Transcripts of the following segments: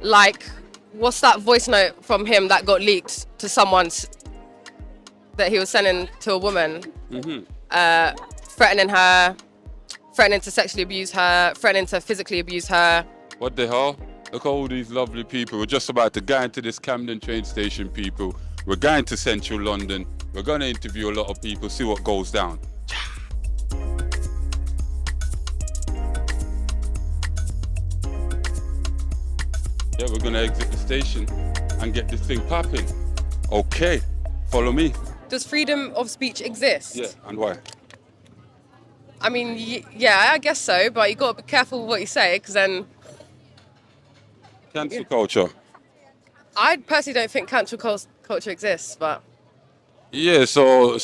Like, what's that voice note from him that got leaked to someone that he was sending to a woman? Threatening her, threatening to sexually abuse her, threatening to physically abuse her. What the hell? Look at all these lovely people. We're just about to go into this Camden train station, people. We're going to central London. We're going to interview a lot of people, see what goes down. Yeah, we're going to exit the station and get this thing popping. Okay, follow me. Does freedom of speech exist? Yeah, and why? I mean, yeah, I guess so, but you got to be careful with what you say, because then Cancel culture. I personally don't think cancel culture exists, but Yeah, so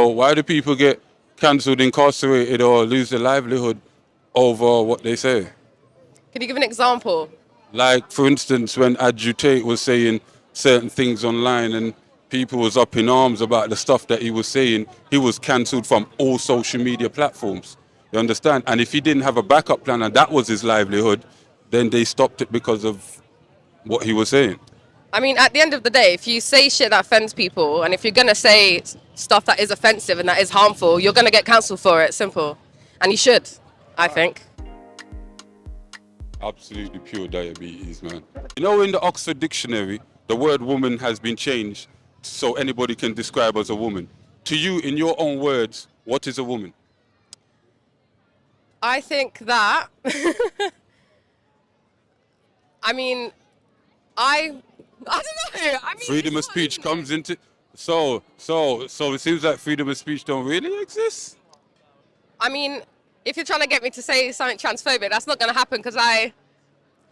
why do people get cancelled, incarcerated, or lose their livelihood over what they say? can you give an example? Like, for instance, when Andrew Tate was saying certain things online and people was up in arms about the stuff that he was saying, he was cancelled from all social media platforms. You understand? And if he didn't have a backup plan and that was his livelihood, then they stopped it because of what he was saying. I mean, at the end of the day, if you say shit that offends people, and if you're going to say stuff that is offensive and that is harmful, you're going to get cancelled for it, simple. And you should, I think. Absolutely pure diabetes, man. You know, in the Oxford Dictionary, the word woman has been changed so anybody can describe as a woman. To you, in your own words, what is a woman? I think that, I mean, I don't know. I mean, Freedom of speech comes into... So it seems like freedom of speech don't really exist? I mean, if you're trying to get me to say something transphobic, that's not going to happen, because I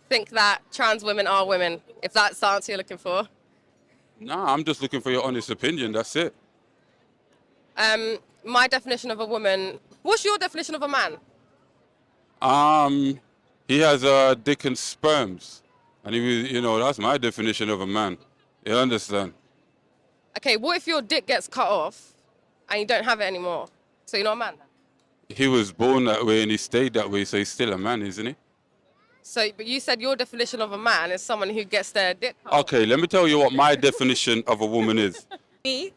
think that trans women are women, if that's the answer you're looking for. Nah, I'm just looking for your honest opinion, that's it. My definition of a woman... What's your definition of a man? He has a dick and sperms. And he was, that's my definition of a man. You understand? Okay, what if your dick gets cut off and you don't have it anymore? So you're not a man then? He was born that way and he stayed that way, so he's still a man, isn't he? So, but you said your definition of a man is someone who gets their dick cut off. Okay, let me tell you what my definition of a woman is. Me?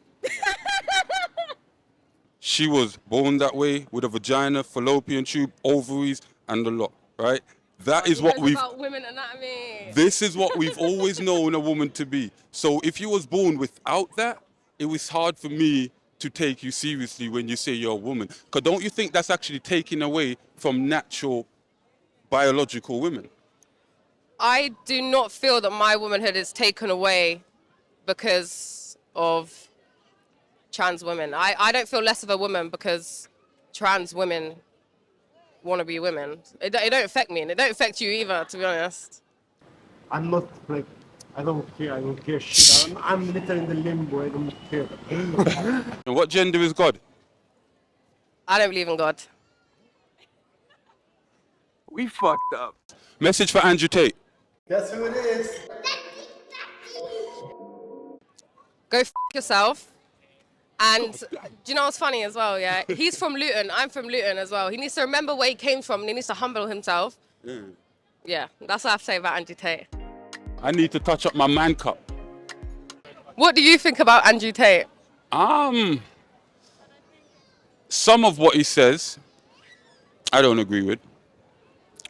She was born that way with a vagina, fallopian tube, ovaries, and a lot, right? That is what we've... about women anatomy. This is what we've always known a woman to be. So if you was born without that, it was hard for me to take you seriously when you say you're a woman. Because don't you think that's actually taking away from natural biological women? I do not feel that my womanhood is taken away because of trans women. I don't feel less of a woman because trans women want to be women. It don't affect me, and it don't affect you either, to be honest. I'm not like, I don't care shit. I'm literally in the limbo, I don't care. And what gender is God? I don't believe in God. We fucked up. Message for Andrew Tate. Guess who it is? Go f*** yourself. And do you know what's funny as well, yeah? He's from Luton, I'm from Luton as well. He needs to remember where he came from and he needs to humble himself. Yeah, that's what I have to say about Andrew Tate. I need to touch up my man cup. What do you think about Andrew Tate? Some of what he says, I don't agree with.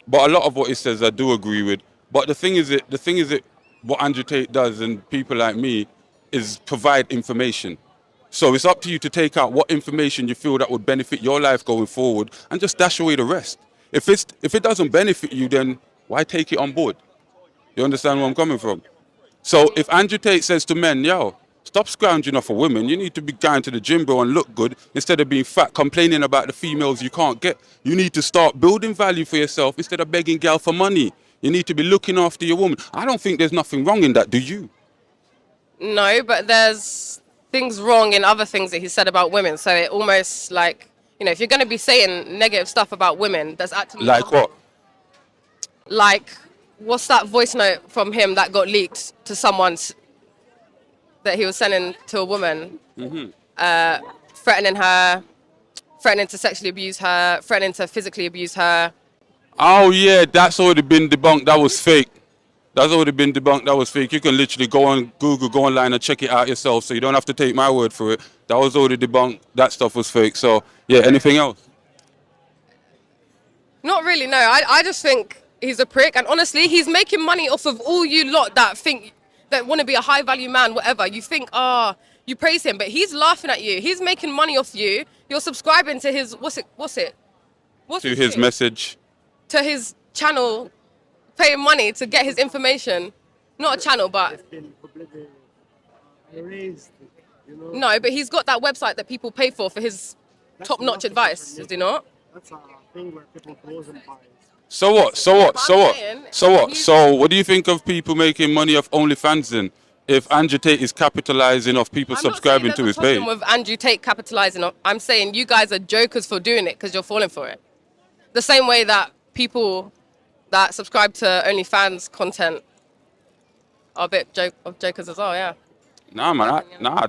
But a lot of what he says, I do agree with. But the thing is, what Andrew Tate does, and people like me, is provide information. So it's up to you to take out what information you feel that would benefit your life going forward and just dash away the rest. If it doesn't benefit you, then why take it on board? You understand where I'm coming from? So if Andrew Tate says to men, yo, stop scrounging off for women, you need to be going to the gym, bro, and look good instead of being fat, complaining about the females you can't get. You need to start building value for yourself instead of begging gal for money. You need to be looking after your woman. I don't think there's nothing wrong in that, do you? No, but there's things wrong in other things that he said about women. So it almost like, if you're going to be saying negative stuff about women, there's actually... Like what? Like, what's that voice note from him that got leaked to someone that he was sending to a woman? Threatening her, threatening to sexually abuse her, threatening to physically abuse her. Oh yeah, that's already been debunked. That was fake. That's already been debunked. That was fake. You can literally go on Google, go online and check it out yourself. So you don't have to take my word for it. That was already debunked. That stuff was fake. So yeah, anything else? Not really, no. I just think he's a prick. And honestly, he's making money off of all you lot that want to be a high value man, whatever. You think, you praise him, but he's laughing at you. He's making money off you. You're subscribing to his, what's it? To his message. To his channel, paying money to get his information. Not a channel, but It's been completely erased, you know. no, but he's got that website that people pay for his That's top-notch not advice, social does he not? That's a thing where people close and buy. So what? So what? But So I'm what? saying, So what? he's- So what do you think of people making money off OnlyFans then? If Andrew Tate is capitalizing off people I'm not subscribing saying to there's his a problem page. with Andrew Tate capitalizing on. I'm saying you guys are jokers for doing it because you're falling for it. The same way that people that subscribe to OnlyFans content are a bit jokers as well, yeah. Nah, man.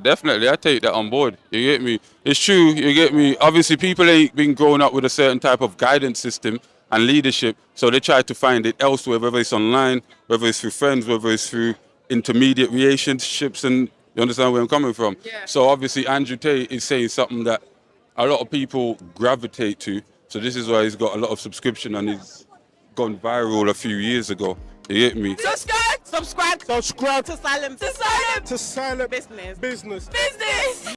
Definitely. I take that on board. You get me? It's true. You get me? Obviously, people ain't been growing up with a certain type of guidance system and leadership, so they try to find it elsewhere, whether it's online, whether it's through friends, whether it's through intermediate relationships, and you understand where I'm coming from? Yeah. So obviously, Andrew Tate is saying something that a lot of people gravitate to. So this is why he's got a lot of subscription and he's gone viral a few years ago. You get me? Subscribe Subscribe to Silent to Silent Business. Business. Business.